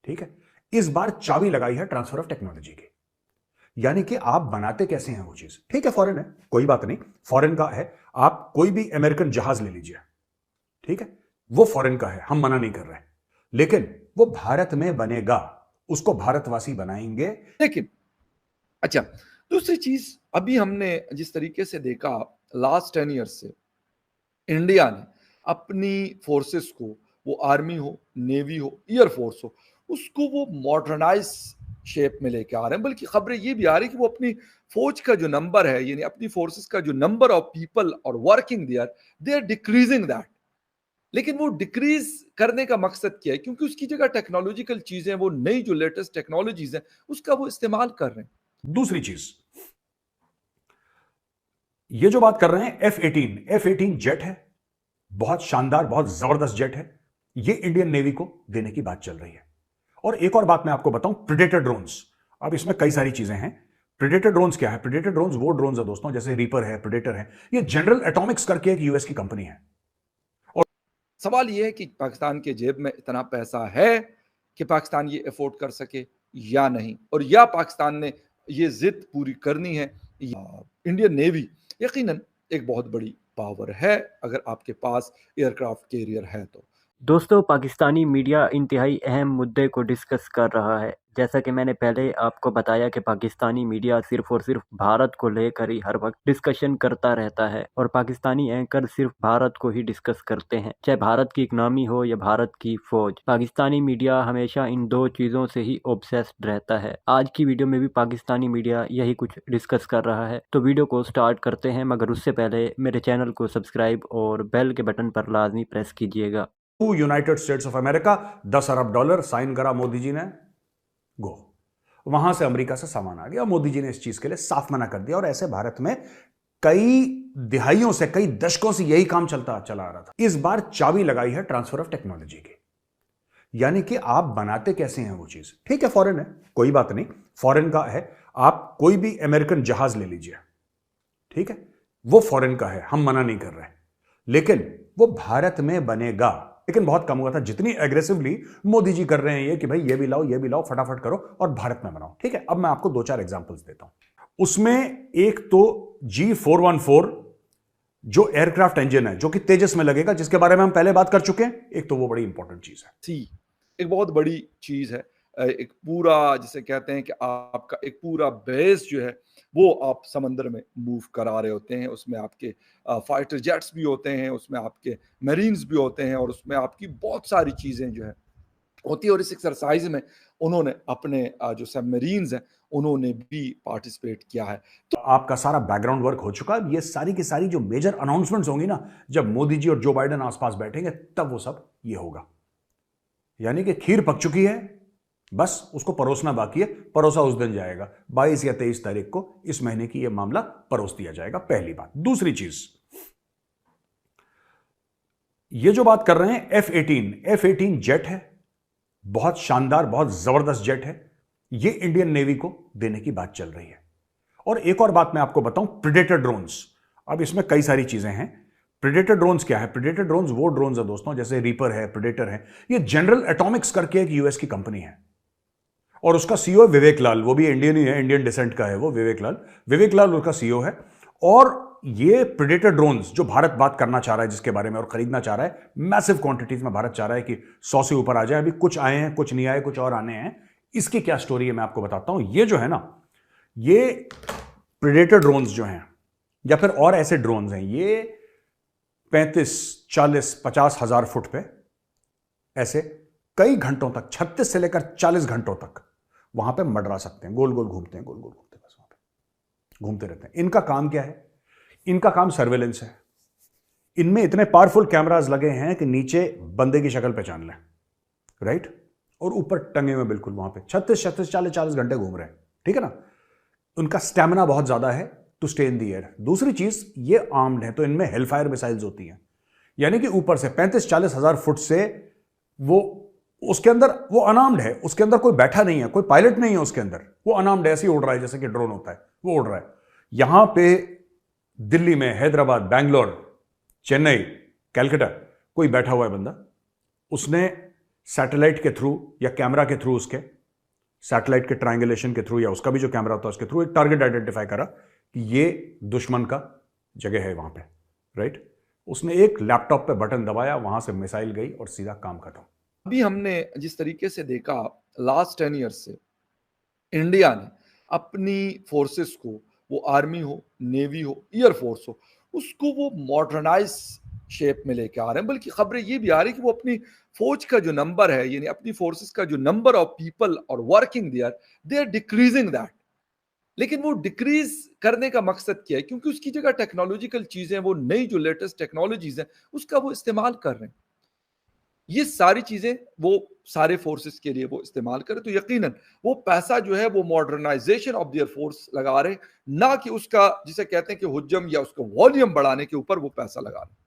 ठीक है। इस बार चाबी लगाई है ट्रांसफर ऑफ टेक्नोलॉजी की, यानी कि आप बनाते कैसे हैं वो चीज। ठीक है, फॉरेन है, कोई बात नहीं, फॉरेन का है। आप कोई भी अमेरिकन जहाज ले लीजिए, ठीक है, वो फॉरेन का है, हम मना नहीं कर रहे, लेकिन वो भारत में बनेगा, उसको भारतवासी बनाएंगे। लेकिन अच्छा, दूसरी चीज, अभी हमने जिस तरीके से देखा लास्ट 10 ईयर से इंडिया ने अपनी फोर्सेस को, वो आर्मी हो, नेवी हो, एयरफोर्स हो, उसको वो मॉडर्नाइज शेप में लेके आ रहे हैं। बल्कि खबरें ये भी आ रही कि वो अपनी फौज का जो नंबर है, यानी अपनी फोर्सेस का जो नंबर ऑफ पीपल और working they are decreasing that. लेकिन वो डिक्रीज करने का मकसद क्या है? क्योंकि उसकी जगह टेक्नोलॉजिकल चीजें, वो नई जो लेटेस्ट टेक्नोलॉजीज हैं, उसका वो इस्तेमाल कर रहे हैं। दूसरी चीज, ये जो बात कर रहे हैं F-18 जेट है, बहुत शानदार, बहुत जबरदस्त जेट है, ये इंडियन नेवी को देने की बात चल रही है। और एक और बात मैं आपको बताऊं, प्रेडेटर ड्रोन्स। अब इसमें कई सारी चीजें हैं। प्रेडेटर ड्रोन्स क्या है? प्रेडेटर ड्रोन्स वो ड्रोन्स है दोस्तों, जैसे रीपर है, प्रेडेटर है, ये जनरल एटॉमिक्स करके एक यूएस की कंपनी है। और सवाल ये है कि पाकिस्तान के जेब में इतना पैसा है कि पाकिस्तान ये अफोर्ड कर सके या नहीं, और या पाकिस्तान ने ये जिद पूरी करनी है। इंडियन नेवी यकीनन एक बहुत बड़ी पावर है अगर आपके पास एयरक्राफ्ट कैरियर है तो। दोस्तों, पाकिस्तानी मीडिया इंतहाई अहम मुद्दे को डिस्कस कर रहा है। जैसा कि मैंने पहले आपको बताया कि पाकिस्तानी मीडिया सिर्फ और सिर्फ भारत को लेकर ही हर वक्त डिस्कशन करता रहता है, और पाकिस्तानी एंकर सिर्फ भारत को ही डिस्कस करते हैं, चाहे भारत की इकनॉमी हो या भारत की फौज। पाकिस्तानी मीडिया हमेशा इन दो चीज़ों से ही ऑब्सेस्ड रहता है। आज की वीडियो में भी पाकिस्तानी मीडिया यही कुछ डिस्कस कर रहा है, तो वीडियो को स्टार्ट करते हैं, मगर उससे पहले मेरे चैनल को सब्सक्राइब और बेल के बटन पर लाजमी प्रेस कीजिएगा। यूनाइटेड स्टेट्स ऑफ अमेरिका, $10 अरब साइन करा मोदी जी ने, गो। वहां से अमेरिका से सामान आ गया, मोदी जी ने इस चीज के लिए साफ मना कर दिया। और ऐसे भारत में कई दिहाइयों से, कई दशकों से यही काम चला आ रहा था। इस बार चाबी लगाई है ट्रांसफर ऑफ टेक्नोलॉजी की, यानी कि आप बनाते कैसे हैं वो चीज। ठीक है, फॉरेन है, कोई बात नहीं, फॉरेन का है। आप कोई भी अमेरिकन जहाज ले लीजिए, ठीक है, वो फॉरेन का है, हम मना नहीं कर रहे, लेकिन वो भारत में बनेगा। लेकिन बहुत कम हुआ था जितनी एग्रेसिवली मोदी जी कर रहे हैं ये कि भाई ये भी लाओ, फटाफट करो और भारत में बनाओ। ठीक है, अब मैं आपको 2-4 एग्जांपल्स देता हूं। उसमें एक तो G414 जो एयरक्राफ्ट इंजन है, जो कि तेजस में लगेगा, जिसके बारे में हम पहले बात कर चुके हैं। एक तो वो बड़ी इंपॉर्टेंट चीज है, सी एक बहुत बड़ी चीज है। एक पूरा, जिसे कहते हैं कि आपका एक पूरा बेस जो है वो आप समंदर में मूव करा रहे होते हैं। उसमें आपके फाइटर जेट्स भी होते हैं, उसमें आपके मरीन्स भी होते हैं, और उसमें आपकी बहुत सारी चीजें जो है होती है। और इस एक्सरसाइज में उन्होंने अपने जो सबमरीन्स हैं उन्होंने भी पार्टिसिपेट किया है। तो आपका सारा बैकग्राउंड वर्क हो चुका है। ये सारी की सारी जो मेजर अनाउंसमेंट्स होंगी ना, जब मोदी जी और जो बाइडेन आसपास बैठेंगे, तब वो सब ये होगा। यानी कि खीर पक चुकी है, बस उसको परोसना बाकी है। परोसा उस दिन जाएगा, 22 या 23 तारीख को इस महीने की यह मामला परोस दिया जाएगा, पहली बात। दूसरी चीज, ये जो बात कर रहे हैं F-18 जेट है, बहुत शानदार, बहुत जबरदस्त जेट है, ये इंडियन नेवी को देने की बात चल रही है। और एक और बात मैं आपको बताऊं, प्रेडेटर ड्रोन्स। अब इसमें कई सारी चीजें हैं। प्रेडेटर ड्रोन्स क्या है? प्रेडेटर ड्रोन्स वो ड्रोन्स है दोस्तों, जैसे रीपर है, प्रेडेटर है, ये जनरल एटॉमिक्स करके एक यूएस की कंपनी है, और उसका सीईओ विवेक लाल, वो भी इंडियन ही है, इंडियन डिसेंट का है वो, विवेक लाल उसका सीईओ है। और ये प्रेडेटर ड्रोन्स जो भारत बात करना चाह रहा है, जिसके बारे में, और खरीदना चाह रहा है मैसिव क्वांटिटीज में, भारत चाह रहा है कि 100 से ऊपर आ जाए। अभी कुछ आए हैं, कुछ नहीं आए, कुछ और आने हैं। इसकी क्या स्टोरी है मैं आपको बताता हूं। ये जो है ना, ये प्रेडेटर ड्रोन्स जो हैं, या फिर और ऐसे ड्रोन्स हैं, ये 35, 40, 50 हजार फुट पे ऐसे कई घंटों तक, 36 से लेकर 40 घंटों तक वहां पे मंडरा सकते हैं। गोल गोल घूमते हैं, गोल गोल घूमते हैं, बस वहां पे घूमते रहते हैं। इनका काम क्या है? इनका काम सर्वेलेंस है। इनमें इतने पावरफुल कैमरास लगे हैं कि नीचे बंदे की शक्ल पहचान लें, राइट, और ऊपर टंगे हुए बिल्कुल वहां पे 36, 36, 40, 40 घंटे घूम रहे हैं। ठीक है ना। उनका स्टैमिना बहुत ज्यादा है to stay in the air. दूसरी चीज, ये आर्म्ड है, तो इनमें हेलफायर मिसाइल्स होती हैं, यानी कि ऊपर से 35-40 हजार फुट से वो, उसके अंदर वो अनार्म्ड है, उसके अंदर कोई बैठा नहीं है, कोई पायलट नहीं है उसके अंदर, वो अनार्म्ड ऐसे ही उड़ रहा है जैसे कि ड्रोन होता है, वो उड़ रहा है। यहां पे दिल्ली में, हैदराबाद, बैंगलोर, चेन्नई, कैलकाटा कोई बैठा हुआ है बंदा, उसने सैटेलाइट के थ्रू या कैमरा के थ्रू, उसके सैटेलाइट के ट्रायंगुलेशन के थ्रू या उसका भी जो कैमरा होता है उसके थ्रू एक टारगेट आइडेंटिफाई करा कि ये दुश्मन का जगह है वहां पे, राइट। उसने एक लैपटॉप पे बटन दबाया, वहां से मिसाइल गई और सीधा काम खत्म। अभी हमने जिस तरीके से देखा लास्ट 10 ईयर्स से इंडिया ने अपनी फोर्सेस को, वो आर्मी हो, नेवी हो, एयरफोर्स हो, उसको वो मॉडर्नाइज शेप में लेके आ रहे हैं। बल्कि खबरें ये भी आ रही कि वो अपनी फौज का जो नंबर है, यानी अपनी फोर्सेस का जो नंबर ऑफ पीपल और working they are decreasing that. लेकिन वो डिक्रीज करने का मकसद क्या है? क्योंकि उसकी जगह टेक्नोलॉजिकल चीजें, वो नई जो लेटेस्ट टेक्नोलॉजीज हैं, उसका वो इस्तेमाल कर रहे हैं। ये सारी चीजें वो सारे फोर्सेस के लिए वो इस्तेमाल करें, तो यकीनन वो पैसा जो है वो मॉडर्नाइजेशन ऑफ देयर फोर्स लगा रहे, ना कि उसका जिसे कहते हैं कि हुज्जम या उसका वॉल्यूम बढ़ाने के ऊपर वो पैसा लगा रहे।